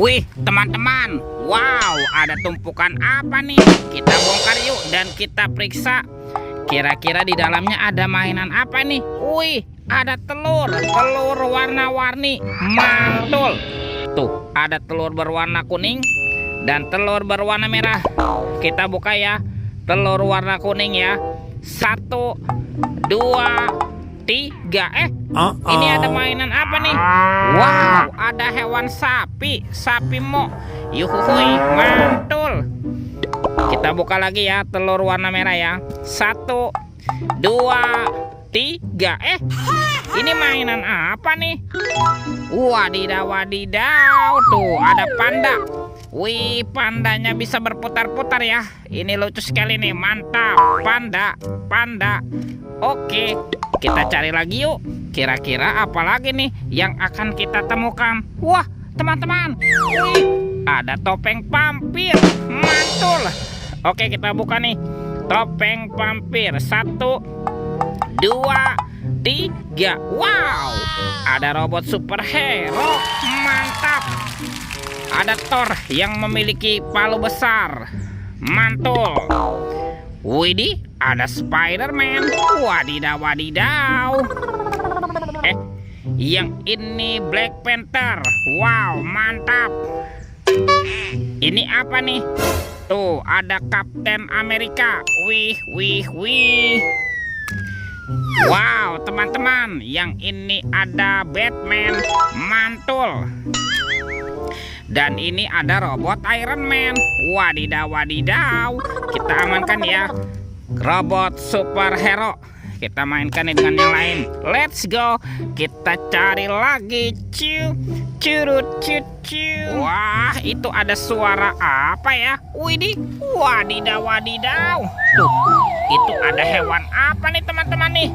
Wih, teman-teman. Wow, ada tumpukan apa nih? Kita bongkar yuk dan kita periksa. Kira-kira di dalamnya ada mainan apa nih? Wih, ada telur. Telur warna-warni. Mantul. Tuh, ada telur berwarna kuning dan telur berwarna merah. Kita buka ya. Telur warna kuning ya. 1, 2, 3. Ini ada mainan apa nih? Wow, ada hewan sapi. Sapi mo. Yuhuhui, mantul. Kita buka lagi ya, telur warna merah ya. 1, 2, 3. Ini mainan apa nih? Wadidaw, wadidaw. Tuh, ada panda. Wih, pandanya bisa berputar-putar ya. Ini lucu sekali nih, mantap. Panda, panda. Oke, kita cari lagi yuk. Kira-kira apa lagi nih yang akan kita temukan? Wah, teman-teman. Wih, ada topeng vampir. Mantul. Oke, kita buka nih. Topeng vampir. 1, 2, 3. Wow, ada robot superhero. Mantap. Ada Thor yang memiliki palu besar. Mantul. Widih, ada Spider-Man. Wadidaw, wadidaw. Yang ini Black Panther. Wow, mantap. Ini apa nih? Tuh, ada Captain America. Wih, wih, wih. Wow, teman-teman, yang ini ada Batman. Mantul. Dan ini ada robot Iron Man. Wadidaw, wadidaw. Kita amankan ya. Robot superhero. Kita mainkan dengan yang lain. Let's go. Kita cari lagi. Ciu, curut, ciu, ciu. Wah, itu ada suara apa ya? Widih, wadidaw, wadidaw. Tuh, itu ada hewan apa nih teman-teman nih?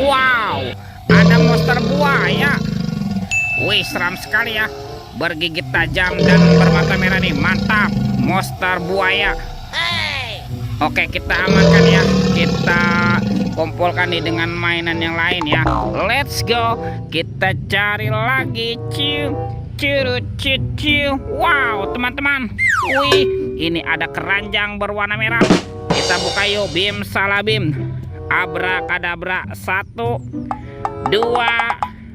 Wow, ada monster buaya. Wih, seram sekali ya. Bergigit tajam dan bermata merah nih. Mantap, monster buaya. Oke, kita amankan ya. Kita kumpulkan nih dengan mainan yang lain ya. Let's go. Kita cari lagi. Ciu, curut, ciu, ciu. Wow, teman-teman. Wih, ini ada keranjang berwarna merah. Kita buka yuk. Bim salabim. Abrakadabra. 1, 2,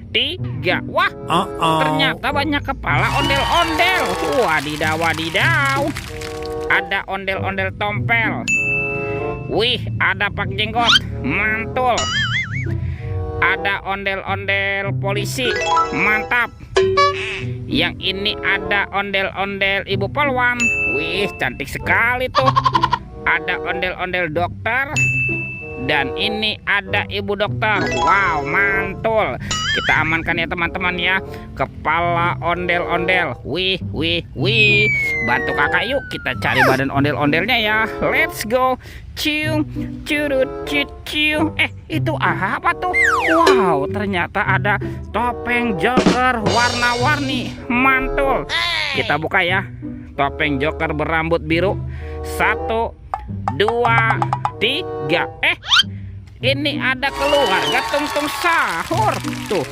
3. Wah, ternyata banyak kepala ondel-ondel. Wadidaw, wadidaw. Ada ondel-ondel tompel. Wih, ada pak jenggot. Mantul. Ada ondel-ondel polisi. Mantap. Yang ini ada ondel-ondel ibu polwan. Wih, cantik sekali tuh. Ada ondel-ondel dokter. Dan ini ada ibu dokter. Wow, mantul. Kita amankan ya teman-teman ya. Kepala ondel-ondel. Wih, wih, wih. Bantu kakak yuk. Kita cari badan ondel-ondelnya ya. Let's go. Cium, curut, ciu, ciu. Itu apa tuh? Wow, ternyata ada topeng Joker warna-warni. Mantul. Kita buka ya. Topeng Joker berambut biru. 1, 2, 3. Ini ada keluarga tungtung sahur. Tuh,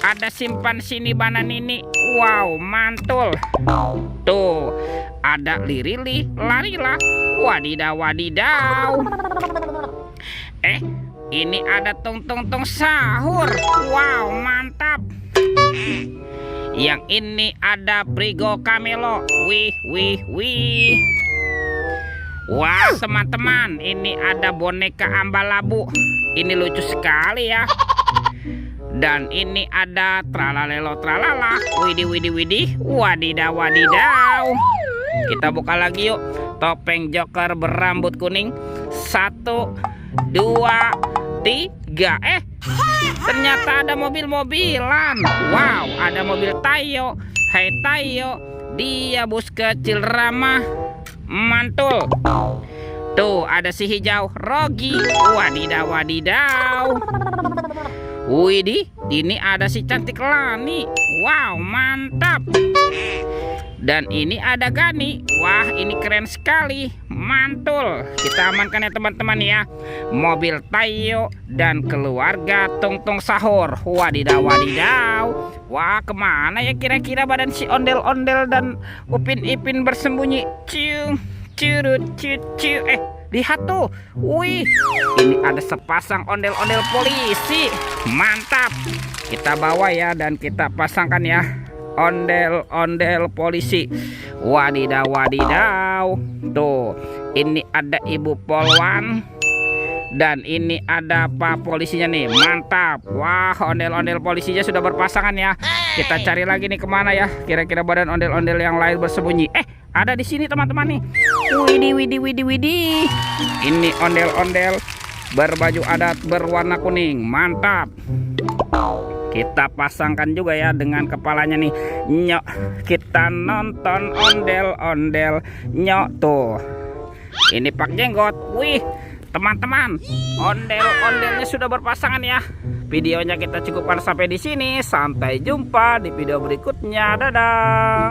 ada simpan sini banan ini. Wow, mantul. Tuh, ada lirili, larilah. Wadidaw, wadidaw. Ini ada tung sahur. Wow, mantap. Yang ini ada Prigo Camelo. Wih, wih, wih. Wah, teman-teman, ini ada boneka Ambalabu. Ini lucu sekali ya. Dan ini ada tralalelo tralala. Widih, widih, widih. Wadidaw, wadidaw. Kita buka lagi yuk. Topeng Joker berambut kuning. 1, 2, 3. Ternyata ada mobil-mobilan. Wow, ada mobil Tayo. Hai Tayo, dia bus kecil ramah. Mantul. Tuh, ada si hijau Rogi. Wadidaw, wadidaw. Widih, ini ada si cantik Lani. Wow, mantap. Dan ini ada Gani. Wah, ini keren sekali. Mantul. Kita amankan ya teman-teman ya. Mobil Tayo dan keluarga Tungtung Sahur. Wadidaw, wadidaw. Wah, kemana ya kira-kira badan si ondel-ondel dan Upin Ipin bersembunyi? Cium, curut, ciu. Lihat tuh. Wih, ini ada sepasang ondel-ondel polisi. Mantap. Kita bawa ya dan kita pasangkan ya. Ondel-ondel polisi. Wadidaw, wadidaw. Tuh, ini ada Ibu Polwan. Dan ini ada Pak polisinya nih. Mantap. Wah, ondel-ondel polisinya sudah berpasangan ya. Kita cari lagi nih kemana ya. Kira-kira badan ondel-ondel yang lain bersembunyi. Ada di sini teman-teman nih. Widih. Ini ondel-ondel berbaju adat berwarna kuning. Mantap. Kita pasangkan juga ya dengan kepalanya nih. Nyok. Kita nonton ondel-ondel nyok tuh. Ini Pak Jenggot. Wih, teman-teman, ondel-ondelnya sudah berpasangan ya. Videonya kita cukupkan sampai di sini. Sampai jumpa di video berikutnya. Dadah.